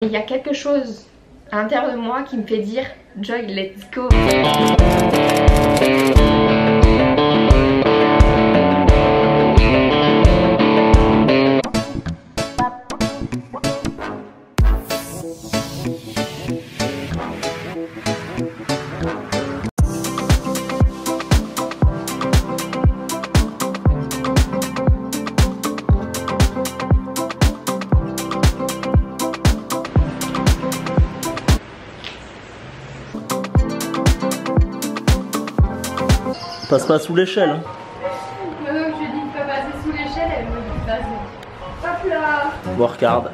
Il y a quelque chose à l'intérieur de moi qui me fait dire Joy, let's go. Passe pas sous l'échelle. Hein. Je lui dis de pas passer sous l'échelle, elle me dit vas-y. Hop là. Work hard,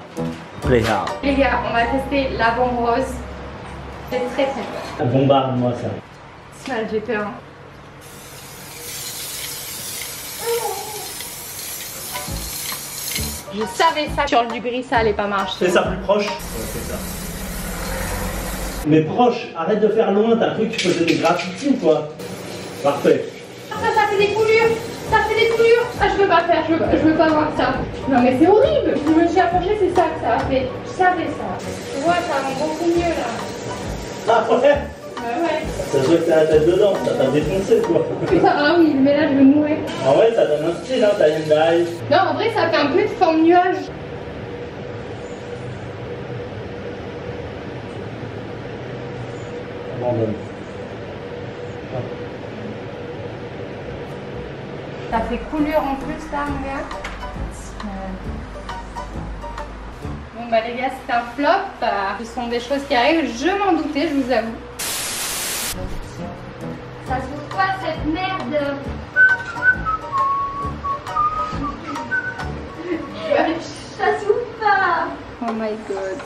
play hard. Les gars, on va tester la bombe rose. C'est très très peur. Bombarde-moi ça. C'est mal, j'ai peur. Hein. Je savais ça. Sur du gris, ça allait pas marcher. Fais ça plus proche. Ouais, c'est ça. Mais proche, arrête de faire loin, t'as cru que tu faisais des graffitis ou quoi? Parfait. Ça fait des coulures. Ça fait des coulures. Ah, je veux pas faire, je veux pas voir ça. Non mais c'est horrible. Je me suis approchée, c'est ça que ça a fait. Je savais ça. Tu vois, ça rend beaucoup mieux là. Ah ouais? Ouais. Ça se voit que t'as la tête dedans, ça t'a défoncé quoi. Ah oui, mais là je vais mourir. En vrai, ça donne un style, hein, t'as une daille. Non, en vrai, ça fait un peu de forme nuage. Abandonne. Ça fait coulure en plus là, mon gars. Bon bah les gars, c'est un flop. Ce sont des choses qui arrivent, je m'en doutais, je vous avoue. Ça s'ouvre pas cette merde. Ça s'ouvre pas. Oh my god.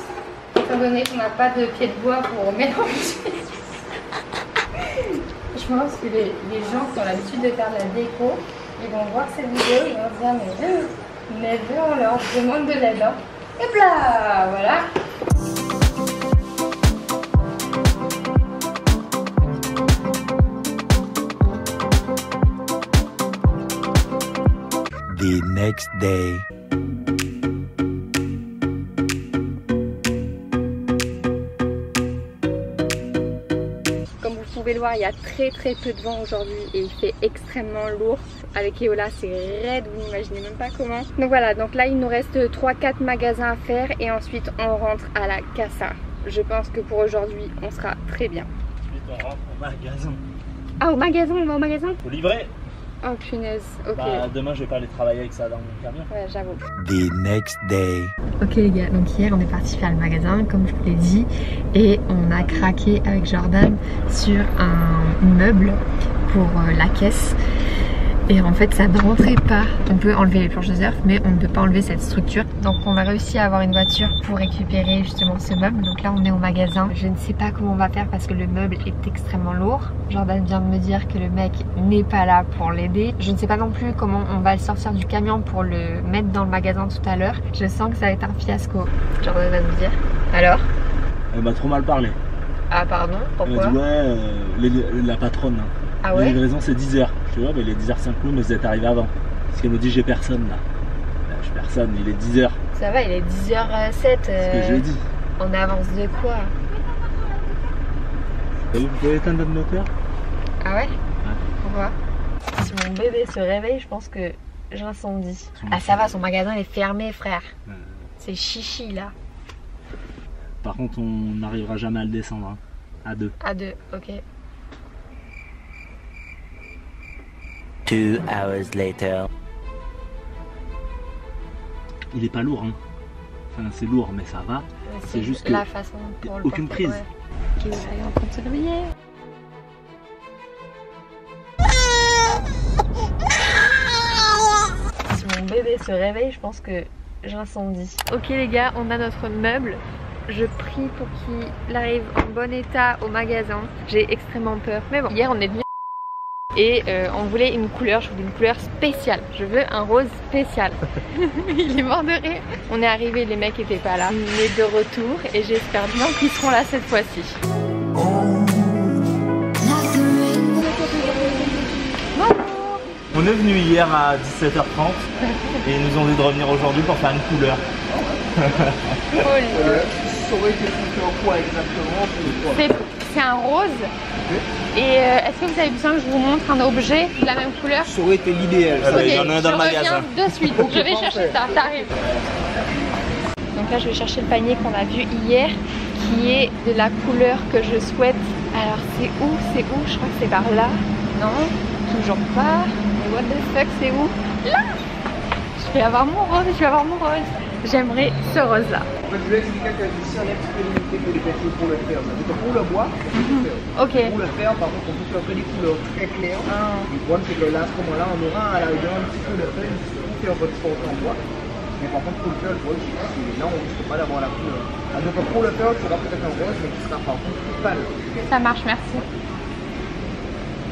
Étant donné qu'on n'a pas de pied de bois pour mélanger. Je pense que les gens qui ont l'habitude de faire de la déco, ils vont voir cette vidéo, ils vont se dire mais on leur demande de l'aide. Hein. Et là, voilà. The next day. Comme vous pouvez le voir, il y a très peu de vent aujourd'hui et il fait extrêmement lourd. Avec Eola, c'est raide, vous n'imaginez même pas comment. Donc voilà, donc là il nous reste 3-4 magasins à faire et ensuite on rentre à la Casa. Je pense que pour aujourd'hui, on sera très bien. Ensuite, on rentre au magasin. Ah, au magasin, on va au magasin? Faut livrer. Oh punaise, ok. Bah, demain, je vais pas aller travailler avec ça dans mon camion. Ouais, j'avoue. The next day. Ok les gars, donc hier on est parti faire le magasin comme je vous l'ai dit et on a craqué avec Jordan sur un meuble pour la caisse et en fait ça ne rentrait pas. On peut enlever les planches de surf mais on ne peut pas enlever cette structure. Donc on a réussi à avoir une voiture pour récupérer justement ce meuble. Donc là on est au magasin. Je ne sais pas comment on va faire parce que le meuble est extrêmement lourd. Jordan vient de me dire que le mec n'est pas là pour l'aider. Je ne sais pas non plus comment on va le sortir du camion pour le mettre dans le magasin tout à l'heure. Je sens que ça va être un fiasco. Jordan va me dire. Alors? Elle m'a trop mal parlé. Ah pardon? Elle Pourquoi? m'a dit ouais, la patronne. Hein. Ah ouais? La livraison c'est 10h. Je dis ouais, mais il est 10h05 mais vous êtes arrivé avant. Parce qu'elle me dit j'ai personne là. J'ai personne, il est 10h. Ça va, il est 10h07. C'est ce que je lui ai dit. On avance de quoi? Vous pouvez éteindre notre moteur? Ah ouais? Pourquoi? Si mon bébé se réveille, je pense que j'incendie. Ah ça va, son magasin est fermé frère. C'est chichi là. Par contre on n'arrivera jamais à le descendre. Hein. À deux. À deux, ok. 2 hours later. Il est pas lourd hein. Enfin c'est lourd mais ça va. C'est juste que la façon pour le aucune porter, prise. Ouais. Qui est en train de se réveiller. Si mon bébé se réveille, je pense que j'incendie. Ok les gars, on a notre meuble. Je prie pour qu'il arrive en bon état au magasin. J'ai extrêmement peur. Mais bon, hier on est venu et on voulait une couleur, je voulais une couleur spéciale. Je veux un rose spécial. Il est mort de rire. On est arrivé, les mecs étaient pas là. On est de retour et j'espère bien qu'ils seront là cette fois-ci. On est venu hier à 17h30 et ils nous ont dit de revenir aujourd'hui pour faire une couleur. Oh, ça aurait été couleur quoi exactement pour toi? C'est un rose. Et est-ce que vous avez besoin que je vous montre un objet de la même couleur? Ça aurait été l'idéal. Ok, Il y en a un dans le magasin. Je reviens de suite. Je vais chercher ça, t'arrives. Donc là je vais chercher le panier qu'on a vu hier qui est de la couleur que je souhaite. Alors c'est où? C'est où? Je crois que c'est par là. Non, toujours pas. Mais what the fuck, c'est où? Là! Je vais avoir mon rose, je vais avoir mon rose. J'aimerais ce rose là. En fait, je vais expliquer qu'ici on est un petit peu limité que les personnes pour le faire. Ça veut dire que pour le bois, on peut le faire. Ok. Pour le faire, par contre, on peut faire que des couleurs très claires. Le problème c'est que là, à ce moment-là, on aura à la rigueur un petit peu de feuille pour faire votre sport en bois. Mais par contre, pour le faire, le problème c'est que là, on ne risque pas d'avoir la couleur. Donc pour le faire, tu auras peut-être un rose, mais qui sera par contre plus pâle. Ça marche, merci.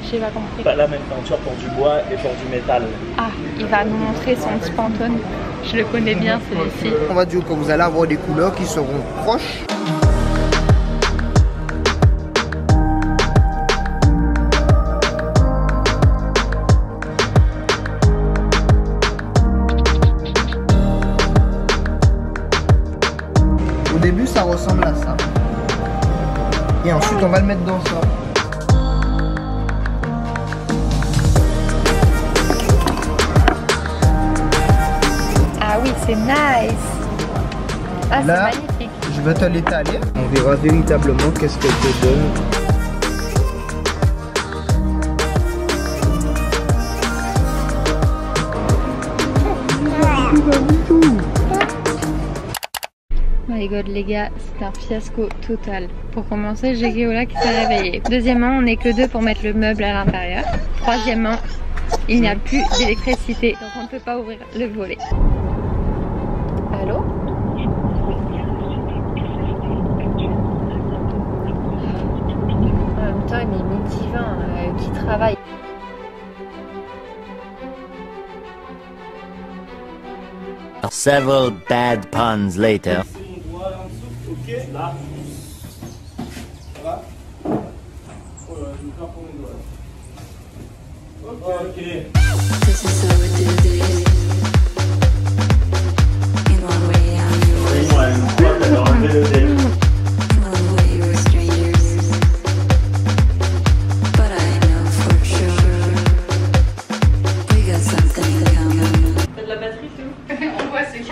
J'ai pas compris. Pas la même peinture pour du bois et pour du métal. Ah, il va nous montrer son petit Pantone. Je le connais bien celui-ci. On va dire que vous allez avoir des couleurs qui seront proches. Au début, ça ressemble à ça. Et ensuite, on va le mettre dans ça. Ah oui, c'est nice. Ah, c'est Là, magnifique. je vais te l'étaler. On verra véritablement qu'est-ce qu'elle te donne. My god les gars, c'est un fiasco total. Pour commencer, j'ai Géola qui s'est réveillée. Deuxièmement, on n'est que deux pour mettre le meuble à l'intérieur. Troisièmement, il n'y a plus d'électricité, donc on ne peut pas ouvrir le volet. Allô? En même temps, il est midi 20, qui travaille. Several bad puns later. Ok, là. Ça va? Ok. This is how we do this. In one way, I'm yours. Ouais, une fois, t'as enlevé le dé. In one way, we're strangers. But I know for sure we got something in common. T'as de la batterie, c'est où? On voit ce qu'il y a.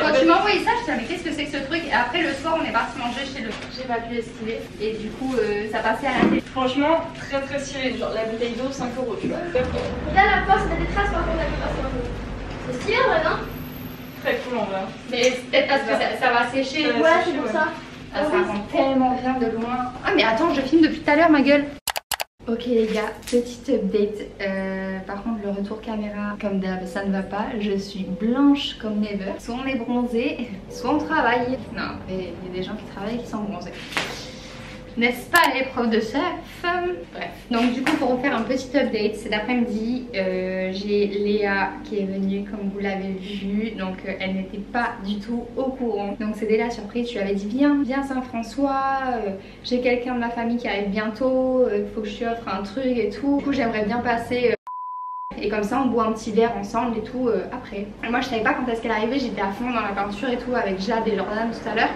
Quand tu m'as envoyé ça, je disais mais qu'est-ce que c'est que ce truc? Et après le soir on est parti manger chez le. J'ai pas pu esquiver et du coup ça passait à la télé. Franchement, très stylé. Genre la bouteille d'eau, 5 €, tu vois. Là, la porte, t'as des traces par contre, c'est stylé, ouais, non? Très cool en vrai. Mais peut-être parce que ça va sécher. Ouais, c'est pour ça. Ah, ça rend tellement bien de loin. Ah mais attends, je filme depuis tout à l'heure ma gueule. Ok les gars, petite update. Par contre le retour caméra, comme d'hab, ça ne va pas. Je suis blanche comme never. Soit on est bronzé, soit on travaille. Non, il y a des gens qui travaillent et qui sont bronzés. N'est-ce pas les profs de chef? Bref, donc du coup pour vous faire un petit update, cet après-midi j'ai Léa qui est venue comme vous l'avez vu. Donc elle n'était pas du tout au courant. Donc c'était la surprise, je lui avais dit viens Saint-François, j'ai quelqu'un de ma famille qui arrive bientôt, il faut que je lui offre un truc et tout. Du coup j'aimerais bien passer et comme ça on boit un petit verre ensemble et tout après. Et moi je savais pas quand est-ce qu'elle arrivait, j'étais à fond dans la peinture et tout avec Jade et Jordan tout à l'heure.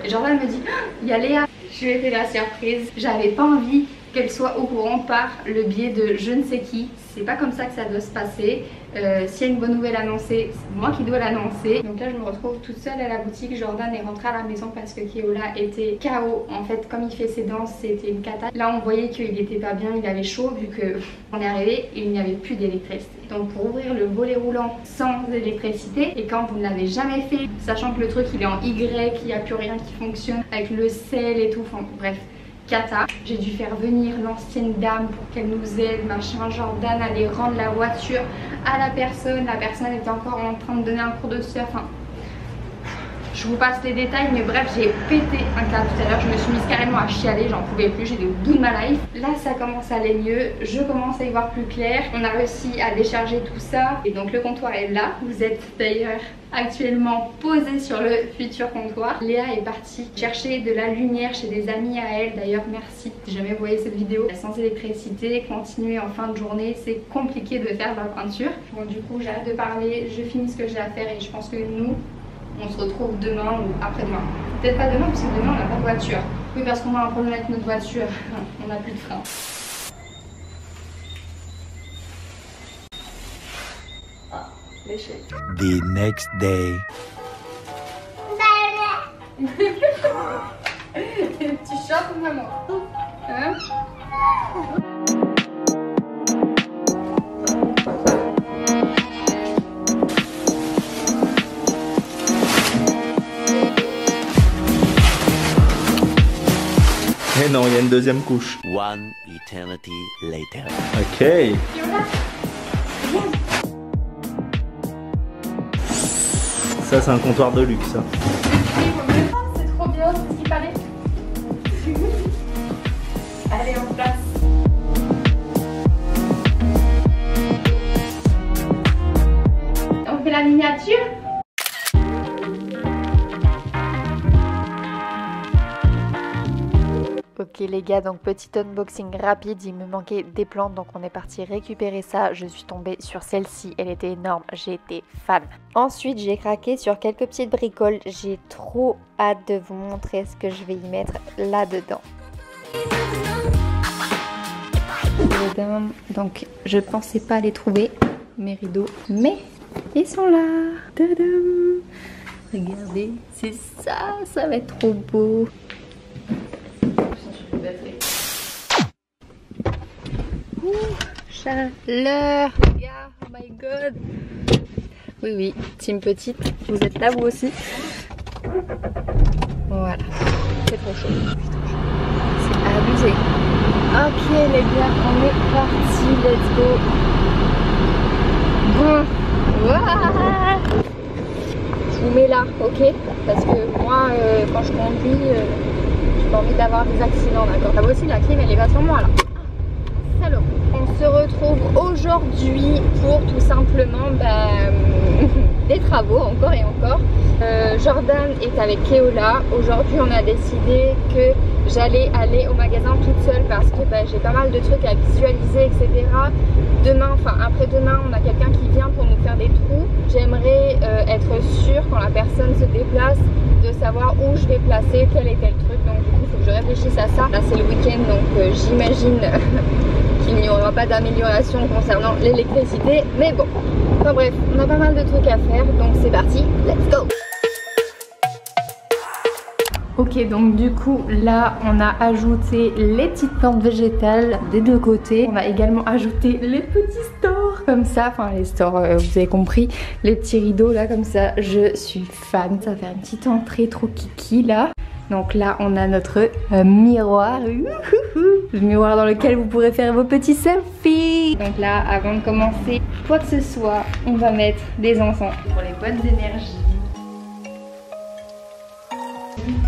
Et Jordan me dit il y a Léa. Je lui ai fait la surprise. J'avais pas envie qu'elle soit au courant par le biais de je ne sais qui. C'est pas comme ça que ça doit se passer. S'il y a une bonne nouvelle annoncée, c'est moi qui dois l'annoncer. Donc là je me retrouve toute seule à la boutique. Jordan est rentré à la maison parce que Keola était KO. En fait comme il fait ses danses c'était une cata. Là on voyait qu'il était pas bien, il avait chaud vu qu'on est arrivé et il n'y avait plus d'électricité. Donc pour ouvrir le volet roulant sans électricité, et quand vous ne l'avez jamais fait, sachant que le truc il est en Y, qu'il n'y a plus rien qui fonctionne avec le sel et tout, enfin bref, cata. J'ai dû faire venir l'ancienne dame pour qu'elle nous aide, machin. Jordan allait rendre la voiture à la personne était encore en train de donner un cours de surf. Enfin, je vous passe les détails, mais bref, j'ai pété un câble tout à l'heure. Je me suis mise carrément à chialer, j'en pouvais plus, j'étais au bout de ma life. Là, ça commence à aller mieux, je commence à y voir plus clair. On a réussi à décharger tout ça. Et donc le comptoir est là. Vous êtes d'ailleurs actuellement posé sur le futur comptoir. Léa est partie chercher de la lumière chez des amis à elle. D'ailleurs, merci si jamais vous voyez cette vidéo. Sans électricité, continuer en fin de journée, c'est compliqué de faire de la peinture. Bon, du coup, j'arrête de parler, je finis ce que j'ai à faire et je pense que nous, on se retrouve demain ou après-demain. Peut-être pas demain parce que demain on n'a pas de voiture. Oui, parce qu'on a un problème avec notre voiture, on n'a plus de frein. Ah, l'échec. The next day. Tu chopes maman, hein? Mais non, il y a une deuxième couche. One eternity later. Ok. Ça, c'est un comptoir de luxe. Ça. C'est trop bien, c'est ce qu'il fallait. Allez, on place. On fait la miniature. Ok les gars, donc petit unboxing rapide, il me manquait des plantes donc on est parti récupérer ça. Je suis tombée sur celle-ci, elle était énorme, j'ai été fan. Ensuite j'ai craqué sur quelques petites bricoles, j'ai trop hâte de vous montrer ce que je vais y mettre là-dedans. Donc je pensais pas les trouver, mes rideaux, mais ils sont là. Tadam. Regardez, c'est ça, ça va être trop beau. Ouh, chaleur les gars, oh my god. Oui oui, team petite, vous êtes là vous aussi. Voilà, c'est trop chaud. C'est abusé. Ok les gars, on est parti, let's go. Bon, voilà. Je vous mets là, ok? Parce que moi, quand je conduis, j'ai pas envie d'avoir des accidents, d'accord? Là aussi, la clim, elle est pas sur moi là. Salaud. On se retrouve aujourd'hui pour tout simplement des travaux, encore et encore. Jordan est avec Keola. Aujourd'hui, on a décidé que j'allais aller au magasin toute seule parce que j'ai pas mal de trucs à visualiser, etc. Demain, enfin après-demain, on a quelqu'un qui vient pour nous faire des trous. J'aimerais être sûre quand la personne se déplace de savoir où je vais placer tel et tel truc. Donc du coup, il faut que je réfléchisse à ça. Là, c'est le week-end, donc j'imagine qu'il n'y aura pas d'amélioration concernant l'électricité. Mais bon, enfin bref, on a pas mal de trucs à faire, donc c'est parti, let's go! Ok, donc du coup là on a ajouté les petites plantes végétales des deux côtés. On a également ajouté les petits stores comme ça, enfin les stores, vous avez compris, les petits rideaux là comme ça. Je suis fan, ça va faire une petite entrée trop kiki là. Donc là on a notre miroir, le miroir dans lequel vous pourrez faire vos petits selfies. Donc là avant de commencer quoi que ce soit, on va mettre des encens pour les bonnes énergies.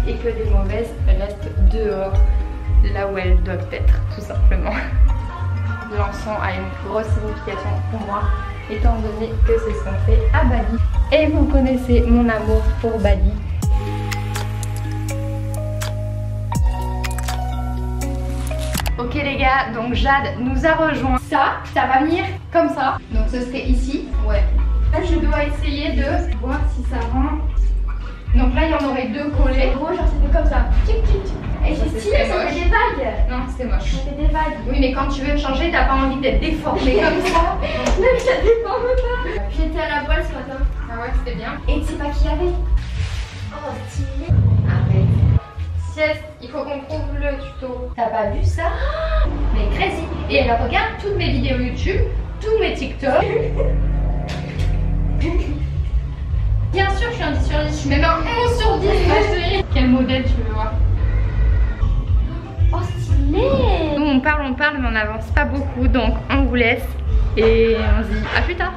Et que les mauvaises restent dehors, là où elles doivent être, tout simplement. L'encens a une grosse signification pour moi, étant donné que c'est ce qu'on fait à Bali. Et vous connaissez mon amour pour Bali. Ok les gars, donc Jade nous a rejoint. Ça va venir comme ça. Donc ce serait ici. Ouais. Là je dois essayer de voir si ça rentre. Donc là il y en aurait deux collés. En gros, genre ça fait comme ça. Tic tic. Et Ça, c'est c'est stylé, très ça moche. fait des vagues. Non, c'est moche. Ça fait des vagues. Oui, mais quand tu veux changer, t'as pas envie d'être déformé comme ça. Même ça dépend pas. J'étais à la voile ce matin. Ah ouais, c'était bien. Et tu sais pas qui y avait? Oh, stylé. Arrête. Sieste, il faut qu'on trouve le tuto. T'as pas vu ça? Mais crazy. Et elle regarde toutes mes vidéos YouTube, tous mes TikTok. Bien sûr, je suis un 10 sur 10. Je suis même un 11 sur 10, ma chérie. Quel modèle tu veux voir? Oh, stylé. Nous, on parle, mais on n'avance pas beaucoup. Donc, on vous laisse et on se dit à plus tard.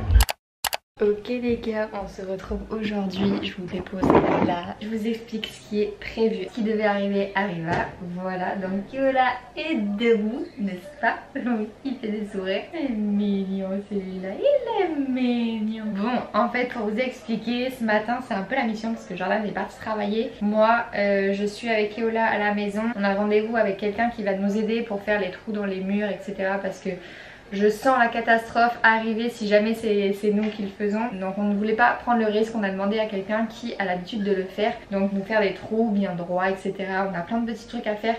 Ok les gars, on se retrouve aujourd'hui, je vous dépose là, je vous explique ce qui est prévu. Ce qui devait arriver arriva, voilà, donc Keola est debout, n'est-ce pas? Oui, il fait des sourires, il est mignon celui-là, il est mignon. Bon, en fait pour vous expliquer, ce matin c'est un peu la mission parce que Jordan est parti travailler. Moi, je suis avec Keola à la maison, on a rendez-vous avec quelqu'un qui va nous aider pour faire les trous dans les murs, etc. parce que Je sens la catastrophe arriver si jamais c'est nous qui le faisons. Donc on ne voulait pas prendre le risque, on a demandé à quelqu'un qui a l'habitude de le faire. Donc nous faire des trous bien droits, etc. On a plein de petits trucs à faire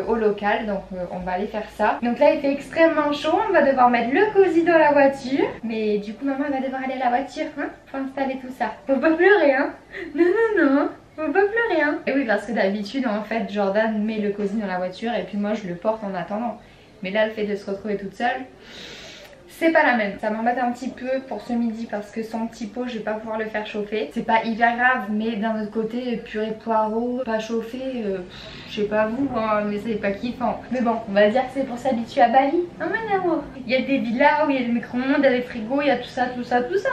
au local. Donc on va aller faire ça. Donc là il fait extrêmement chaud, on va devoir mettre le cosy dans la voiture. Mais du coup maman elle va devoir aller à la voiture hein, pour installer tout ça. Faut pas pleurer hein. Non non non. Faut pas pleurer hein. Et oui parce que d'habitude en fait Jordan met le cosy dans la voiture et puis moi je le porte en attendant. Mais là le fait de se retrouver toute seule, c'est pas la même. Ça m'embête un petit peu pour ce midi parce que son petit pot je vais pas pouvoir le faire chauffer. C'est pas hyper grave mais d'un autre côté purée poireau, pas chauffé, je sais pas vous hein, mais c'est pas kiffant. Mais bon on va dire que c'est pour s'habituer à Bali. Hein mon amour. Il y a des villas où il y a des micro-ondes, il y a des frigos, il y a tout ça.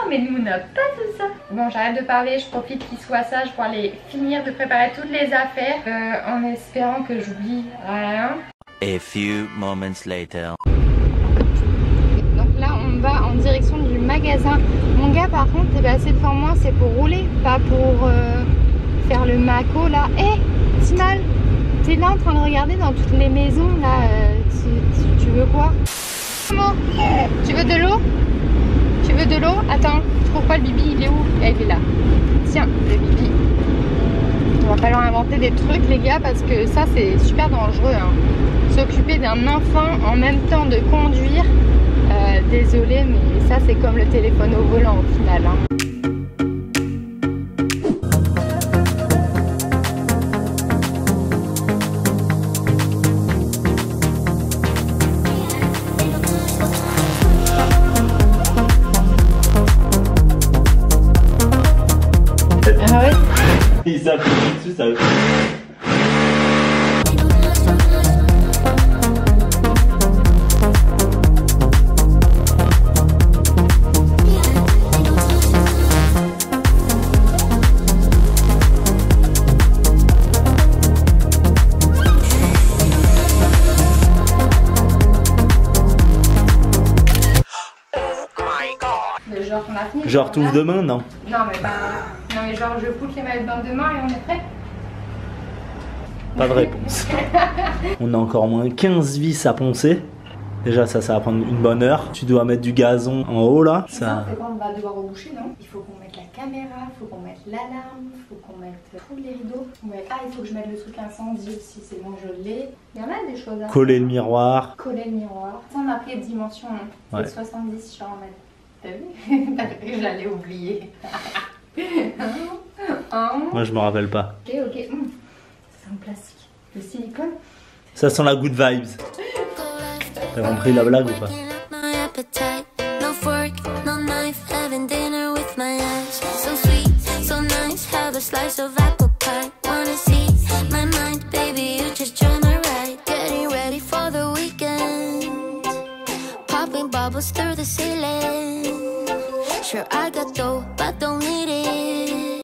Mais nous on n'a pas tout ça. Bon j'arrête de parler, je profite qu'il soit sage pour aller finir de préparer toutes les affaires en espérant que j'oublie rien. A few moments later. Donc là on va en direction du magasin. Mon gars par contre t'es passé devant moi, c'est pour rouler, pas pour faire le maco là. Hé Timal, t'es là en train de regarder dans toutes les maisons là, tu veux quoi? Comment? Tu veux de l'eau? Tu veux de l'eau? Attends, je trouve pas le bibi, il est où? Il est là. Tiens, le bibi. On va falloir inventer des trucs les gars parce que ça c'est super dangereux hein. S'occuper d'un enfant en même temps de conduire, désolé mais ça c'est comme le téléphone au volant au final hein. Ah ouais? Il s'appuie dessus, ça. Genre on a fini. Genre tout demain, non? Non mais pas. Non mais genre je pousse les maillots de bain demain et on est prêt? Pas de réponse. On a encore moins 15 vis à poncer. Déjà ça va prendre une bonne heure. Tu dois mettre du gazon en haut là. Ça... C'est bon, on va devoir reboucher non? Il faut qu'on mette la caméra, il faut qu'on mette l'alarme, il faut qu'on mette tous les rideaux. Ouais. Ah il faut que je mette le truc incendie aussi, c'est bon je l'ai. Il y en a des choses à coller le miroir. Coller le miroir. Ça on a pris les dimensions, hein. Ouais. C'est 70 sur 1 mètre. T'as vu? T'as vu, je l'allais oublier. Moi je me rappelle pas. Ok. C'est en plastique. Le silicone. Ça sent la good vibes. T'as compris la blague ou pas? Bubbles through the ceiling. Sure I got dough, but don't need it